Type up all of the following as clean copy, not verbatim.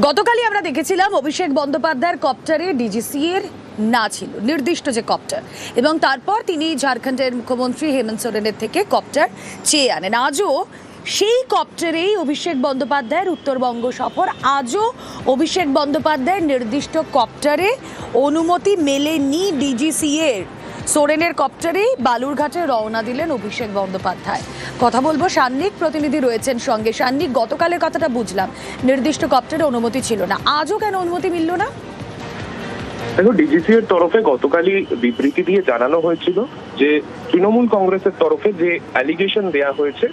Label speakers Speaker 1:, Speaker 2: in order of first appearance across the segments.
Speaker 1: গতকালই আমরা দেখেছিলাম অভিষেক বন্দ্যোপাধ্যায়ের কপ্টারে ডিজিসি এর না ছিল নির্দিষ্ট যে কপ্টার, এবং তারপর তিনি ঝাড়খণ্ডের মুখ্যমন্ত্রী হেমন্ত সোরেনের থেকে কপ্টার চেয়ে আনেন। আজও সেই কপ্টারেই অভিষেক বন্দ্যোপাধ্যায়ের উত্তরবঙ্গ সফর। আজও অভিষেক বন্দ্যোপাধ্যায়ের নির্দিষ্ট কপ্টারে অনুমতি মেলেনি ডিজিসি এর। সোরেনের কপ্টারেই বালুরঘাটে রওনা দিলেন অভিষেক বন্দ্যোপাধ্যায়। কথা বলবো, সান্নিক প্রতিনিধি রয়েছেন সঙ্গে। সান্নিক, গতকালের কথাটা বুঝলাম, নির্দিষ্ট কপ্টারে অনুমতি ছিল না, আজও কেন অনুমতি মিলল না?
Speaker 2: দেখো, ডিজিসি এর তরফে গতকালই বিবৃতি দিয়ে জানানো হয়েছিল যে তৃণমূল কংগ্রেসের তরফে যে অ্যালিগেশন দেয়া হয়েছে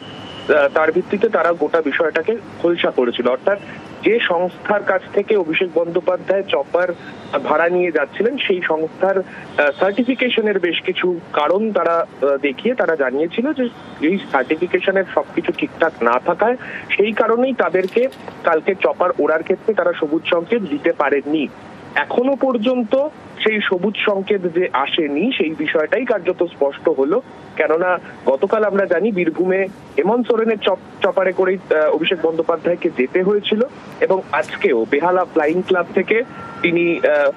Speaker 2: তার ভিত্তিতে তারা গোটা বিষয়টাকে খোলসা করেছিল। অর্থাৎ যে সংস্থার কাছ থেকে অভিষেক বন্দ্যোপাধ্যায় চপার ভাড়া নিয়ে যাচ্ছিলেন সেই সংস্থার সার্টিফিকেশনের বেশ কিছু কারণ তারা দেখিয়ে তারা জানিয়েছিল যে এই সার্টিফিকেশনের সবকিছু ঠিকঠাক না থাকায় সেই কারণেই তাদেরকে কালকে চপার ওড়ার ক্ষেত্রে তারা সবুজ সংকেত দিতে পারেননি। এখনো পর্যন্ত সেই সবুজ সংকেত যে আসেনি সেই বিষয়টাই কার্যত স্পষ্ট হলো। কেননা গতকাল আমরা জানি বীরভূমে হেমন্ত সোরেনের চপারে করেই অভিষেক বন্দ্যোপাধ্যায়কে যেতে হয়েছিল, এবং আজকেও বেহালা ফ্লাইং ক্লাব থেকে তিনি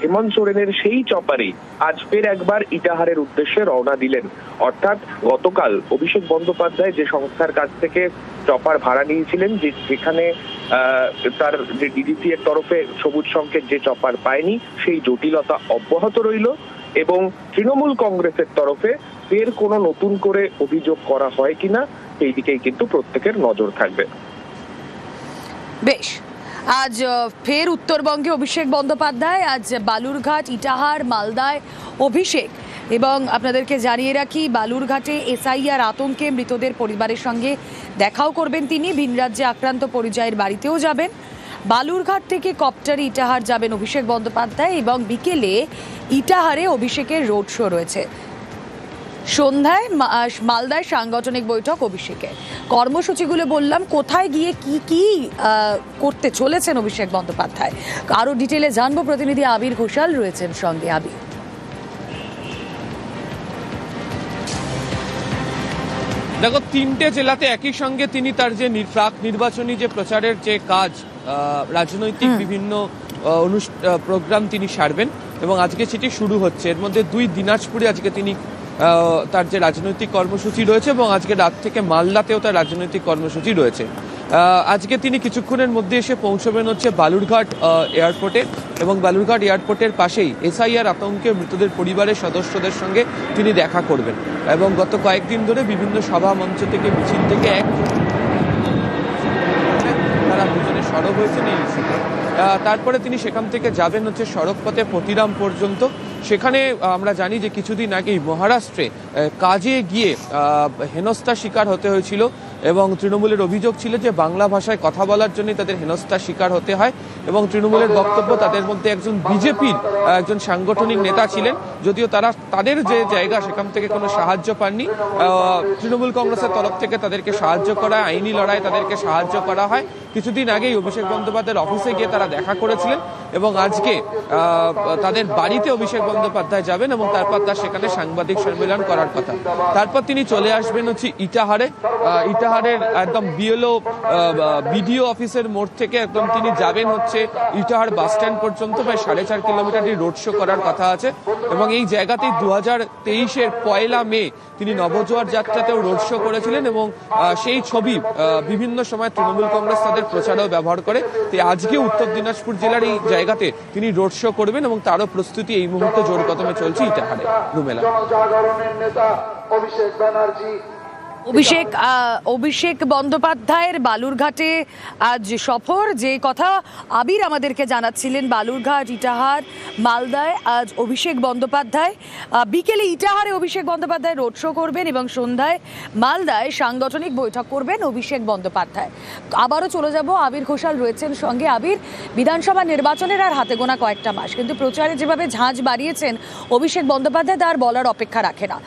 Speaker 2: হেমন্ত সোরেনের সেই চপারেই আজ ফের একবার ইটাহারের উদ্দেশ্যে রওনা দিলেন। অর্থাৎ গতকাল অভিষেক বন্দ্যোপাধ্যায় যে সংস্থার কাছ থেকে চপার ভাড়া নিয়েছিলেন, যেখানে তার যে ডিজিসি এর তরফে সবুজ সংকেত যে চপার পায়নি, সেই জটিলতা অব্যাহত রইল, এবং তৃণমূল কংগ্রেসের তরফে ফের কোনো নতুন করে অভিযোগ করা হয় কিনা সেই দিকেই কিন্তু প্রত্যেকের নজর থাকবে।
Speaker 1: বেশ, আজ ফের উত্তরবঙ্গে অভিষেক বন্দ্যোপাধ্যায়, আজ বালুরঘাট, ইটাহার, মালদায় অভিষেক। এবং আপনাদেরকে জানিয়ে রাখি, বালুরঘাটে এসআইআর আতঙ্কে মৃতদের পরিবারের সঙ্গে দেখাও করবেন তিনি। ভিন রাজ্যে আক্রান্ত পরিযায়ীর বাড়িতেও যাবেন। বালুরঘাট থেকে কপ্টারে ইটাহার যাবেন অভিষেক বন্দ্যোপাধ্যায়, এবং বিকেলে ইটাহারে অভিষেকের রোড শো রয়েছে। সন্ধ্যায় মালদায় সাংগঠনিক বৈঠক অভিষেকের। কর্মসূচিগুলো বললাম, কোথায় গিয়ে কি কি করতে চলেছেন অভিষেক বন্দ্যোপাধ্যায় আরো ডিটেলে জানবো। প্রতিনিধি আবির ঘোষাল রয়েছেন সঙ্গে। আবির,
Speaker 3: দেখো, তিনটে জেলাতে একই সঙ্গে তিনি তার যে প্রাক নির্বাচনী যে প্রচারের যে কাজ, রাজনৈতিক বিভিন্ন প্রোগ্রাম তিনি সারবেন, এবং আজকে সেটি শুরু হচ্ছে। এর মধ্যে দিনাজপুরে আজকে তিনি তার যে রাজনৈতিক কর্মসূচি রয়েছে, এবং আজকে রাত থেকে মালদাতেও তার রাজনৈতিক কর্মসূচি রয়েছে। আজকে তিনি কিছুক্ষণের মধ্যে এসে পৌঁছবেন হচ্ছে বালুরঘাট এয়ারপোর্টে, এবং বালুরঘাট এয়ারপোর্টের পাশেই এসআইআর আতঙ্কে মৃতদের পরিবারের সদস্যদের সঙ্গে তিনি দেখা করবেন। এবং গত কয়েকদিন ধরে বিভিন্ন সভা মঞ্চ থেকে, মিছিল থেকে তারা দুজনে সরব হয়েছেন এই ইস্যুতে। তারপরে তিনি সেখান থেকে যাবেন হচ্ছে সড়ক পথে পতিরাম পর্যন্ত। সেখানে আমরা জানি যে কিছুদিন আগেই মহারাষ্ট্রে কাজে গিয়ে হেনস্থার শিকার হতে হয়েছিল, এবং তৃণমূলের অভিযোগ ছিল যে বাংলা ভাষায় কথা বলার জন্যই তাদের হেনস্থার শিকার হতে হয়। এবং তৃণমূলের বক্তব্য, তাদের মধ্যে একজন বিজেপির একজন সাংগঠনিক নেতা ছিলেন, যদিও তাদের যে জায়গা সেখান থেকে কোনো সাহায্য পাননি। তৃণমূল কংগ্রেসের তরফ থেকে তাদেরকে সাহায্য করা, আইনি লড়াই তাদেরকে সাহায্য করা হয়। কিছুদিন আগেই অভিষেক বন্দ্যোপাধ্যায়ের অফিসে গিয়ে তারা দেখা করেছিলেন, এবং আজকে তাদের বাড়িতে অভিষেক বন্দ্যোপাধ্যায় যাবেন, এবং তারপর তার সেখানে সাংবাদিক সম্মেলন করার কথা। তারপর তিনি চলে আসবেন হচ্ছে ইটাহারে। ইটাহারের একদম বিডিও অফিসের মোড় থেকে একদম তিনি যাবেন হচ্ছে ইটাহার বাস স্ট্যান্ড পর্যন্ত, প্রায় 4.5 কিলোমিটার রোড শো করার কথা আছে। এবং এই জায়গাতেই 2023-এর 1 মে তিনি নবজোয়ার যাত্রাতেও রোড শো করেছিলেন, এবং সেই ছবি বিভিন্ন সময় তৃণমূল কংগ্রেস তাদের প্রচারেও ব্যবহার করে। তো আজকে উত্তর দিনাজপুর জেলার এই জায়গাতে তিনি রোড শো করবেন, এবং তারও প্রস্তুতি এই মুহূর্তে জোর কদমে চলছে ইটাহারে। রুমেলা।
Speaker 1: অভিষেক বন্দ্যোপাধ্যায়ের বালুরঘাটে আজ সফর, যে কথা আবির আমাদেরকে জানাচ্ছিলেন। বালুরঘাট, ইটাহার, মালদায় আজ অভিষেক বন্দ্যোপাধ্যায়। বিকেলে ইটাহারে অভিষেক বন্দ্যোপাধ্যায় রোড শো করবেন, এবং সন্ধ্যায় মালদায় সাংগঠনিক বৈঠক করবেন অভিষেক বন্দ্যোপাধ্যায়। আবারও চলে যাব, আবির ঘোষাল রয়েছেন সঙ্গে। আবির, বিধানসভা নির্বাচনের আর হাতে গোনা কয়েকটা মাস, কিন্তু প্রচারে যেভাবে ঝাঁঝ বাড়িয়েছেন অভিষেক বন্দ্যোপাধ্যায়, তার বলার অপেক্ষা রাখে না।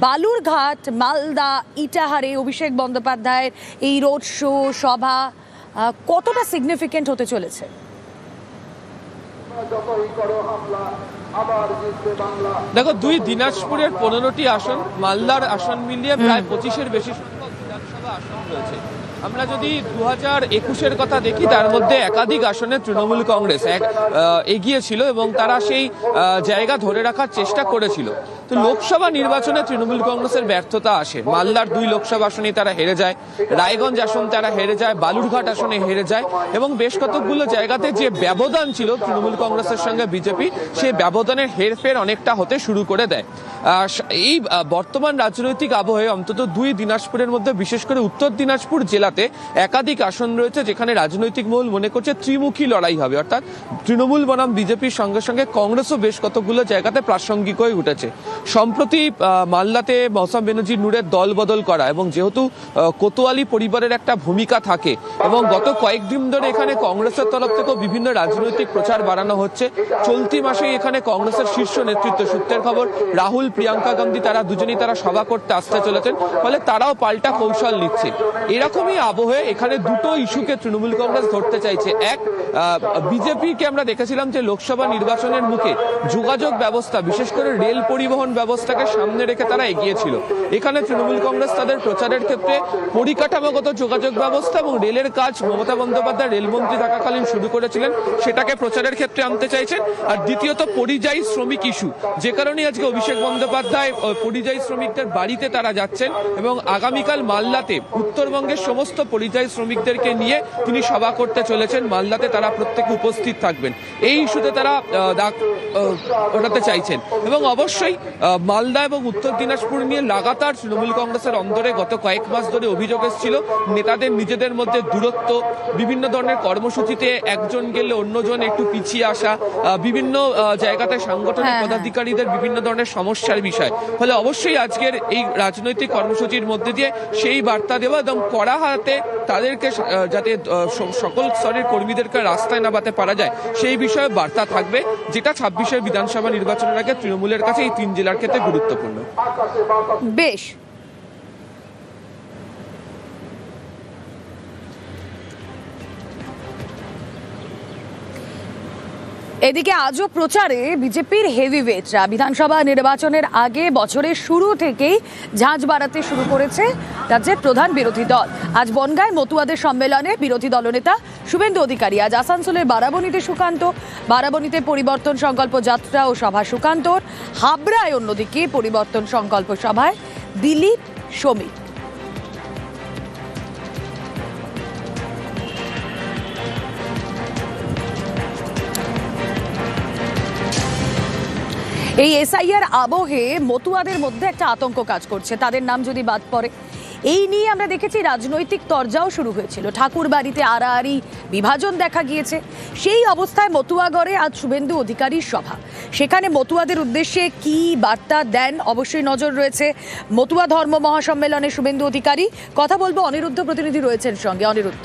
Speaker 1: বালুরঘাট, মালদা, ইটাহারে অভিষেক বন্দ্যোপাধ্যায়ের এই রোড শো, সভা কতটা সিগনিফিকেন্ট হতে চলেছে?
Speaker 3: দেখো, দিনাজপুরের 15টি আসন, মালদার আসন মিলিয়ে প্রায় 25-এর বেশি সংখ্যক বিধানসভা আসন রয়েছে। আমরা যদি 2021-এর কথা দেখি, তার মধ্যে একাধিক আসনে তৃণমূল কংগ্রেস এগিয়ে ছিল এবং তারা সেই জায়গা ধরে রাখার চেষ্টা করেছিল। তো লোকসভা নির্বাচনে তৃণমূল কংগ্রেসের ব্যর্থতা আসে। মালদার 2 লোকসভা আসনে তারা হেরে যায়, রায়গঞ্জ আসন তারা হেরে যায়, বালুরঘাট আসনে হেরে যায় এবং বেশ কতগুলো জায়গাতে যে ব্যবধান ছিল তৃণমূল কংগ্রেসের সঙ্গে বিজেপি, সেই ব্যবধানের হেরফের অনেকটা হতে শুরু করে দেয়। এই বর্তমান রাজনৈতিক আবহে অন্তত 2 দিনাজপুরের মধ্যে, বিশেষ করে উত্তর দিনাজপুর জেলাতে একাধিক আসন রয়েছে যেখানে রাজনৈতিক মহল মনে করছে ত্রিমুখী লড়াই হবে, অর্থাৎ তৃণমূল বনাম বিজেপির সঙ্গে সঙ্গে কংগ্রেসও বেশ কতগুলো জায়গাতে প্রাসঙ্গিক হয়ে উঠেছে। সম্প্রতি মালদাতে মৌসম বেনার্জি নূরের দল বদল করা এবং যেহেতু কোতোয়ালি পরিবারের একটা ভূমিকা থাকে এবং গত কয়েকদিন ধরে এখানে কংগ্রেসের তরফ থেকেও বিভিন্ন রাজনৈতিক প্রচার বাড়ানো হচ্ছে। চলতি মাসেই এখানে কংগ্রেসের শীর্ষ নেতৃত্ব, সূত্রের খবর রাহুল, প্রিয়াঙ্কা গান্ধী, তারা দুজনেই সভা করতে আসতে চলেছেন, ফলে তারাও পাল্টা কৌশল নিচ্ছে। এরকমই আবহে এখানে দুটো ইস্যুকে তৃণমূল কংগ্রেস ধরতে চাইছে। এক, বিজেপিকে আমরা দেখেছিলাম যে লোকসভা নির্বাচনের মুখে যোগাযোগ ব্যবস্থা, বিশেষ করে রেল পরিবহন ব্যবস্থাকে সামনে রেখে তারা এগিয়েছিল। এখানে তৃণমূল কংগ্রেস তাদের প্রচারের ক্ষেত্রে পরিকাঠামোগত যোগাযোগ ব্যবস্থা এবং রেলের কাজ মমতা বন্দ্যোপাধ্যায় রেলমন্ত্রী থাকাকালীন শুরু করেছিলেন, সেটাকে প্রচারের ক্ষেত্রে আনতে চাইছেন। আর দ্বিতীয়ত পরিযায়ী শ্রমিক ইস্যু, যে কারণে আজকে অভিষেক বন্দ্যোপাধ্যায় পরিযায়ী শ্রমিকদের বাড়িতে তারা যাচ্ছেন এবং আগামীকাল মালদাতে উত্তরবঙ্গের সমস্ত পরিযায়ী শ্রমিকদেরকে নিয়ে তিনি সভা করতে চলেছেন। মালদাতে তারা প্রত্যেকে উপস্থিত থাকবেন। এই ইস্যুতে তারা ওঠাতে চাইছেন এবং অবশ্যই মালদা এবং উত্তর দিনাজপুর নিয়ে লাগাতার তৃণমূল কংগ্রেসের অন্দরে গত কয়েক মাস ধরে অভিযোগ এসেছিল নেতাদের নিজেদের মধ্যে দূরত্ব, বিভিন্ন ধরনের কর্মসূচিতে একজন গেলে অন্যজন একটু পিছিয়ে আসা, বিভিন্ন জায়গাতে সাংগঠনিক পদাধিকারীদের বিভিন্ন ধরনের সমস্যার বিষয়। ফলে অবশ্যই আজকের এই রাজনৈতিক কর্মসূচির মধ্যে দিয়ে সেই বার্তা দেওয়া এবং কড়া হাতে তাদেরকে যাতে সকল স্তরের কর্মীদেরকে রাস্তায় নামাতে পারা যায় সেই বিষয়ে বার্তা থাকবে, যেটা 26-এর বিধানসভা নির্বাচনের আগে তৃণমূলের কাছে এই 3 জেলার ক্ষেত্রে গুরুত্বপূর্ণ।
Speaker 1: বেশ, এদিকে আজও প্রচারে বিজেপির হেভিওয়েটরা বিধানসভা নির্বাচনের আগে বছরের শুরু থেকেই ঝাঁঝ বাড়াতে শুরু করেছে রাজ্যের প্রধান বিরোধী দল। আজ বনগাঁয় মতুয়াদের সম্মেলনে বিরোধী দলনেতা শুভেন্দু অধিকারী, আজ আসানসোলের বারাবণীতে সুকান্ত, বারাবণীতে পরিবর্তন সংকল্প যাত্রা ও সভা সুকান্তর, হাবড়ায় অন্যদিকে পরিবর্তন সংকল্প সভায় দিলীপ সমীর। এই এসআইআর আবহে মতুয়াদের মধ্যে একটা আতঙ্ক কাজ করছে, তাদের নাম যদি বাদ পড়ে। এই নিয়ে আমরা দেখেছি রাজনৈতিক তরজাও শুরু হয়েছিল, ঠাকুর বাড়িতে আড়াআড়ি বিভাজন দেখা গিয়েছে। সেই অবস্থায় মতুয়াগড়ে আজ শুভেন্দু অধিকারীর সভা। সেখানে মতুয়াদের উদ্দেশ্যে কি বার্তা দেন অবশ্যই নজর রয়েছে। মতুয়া ধর্ম মহাসম্মেলনে শুভেন্দু অধিকারী কথা বলবো, অনিরুদ্ধ প্রতিনিধি রয়েছেন সঙ্গে। অনিরুদ্ধ।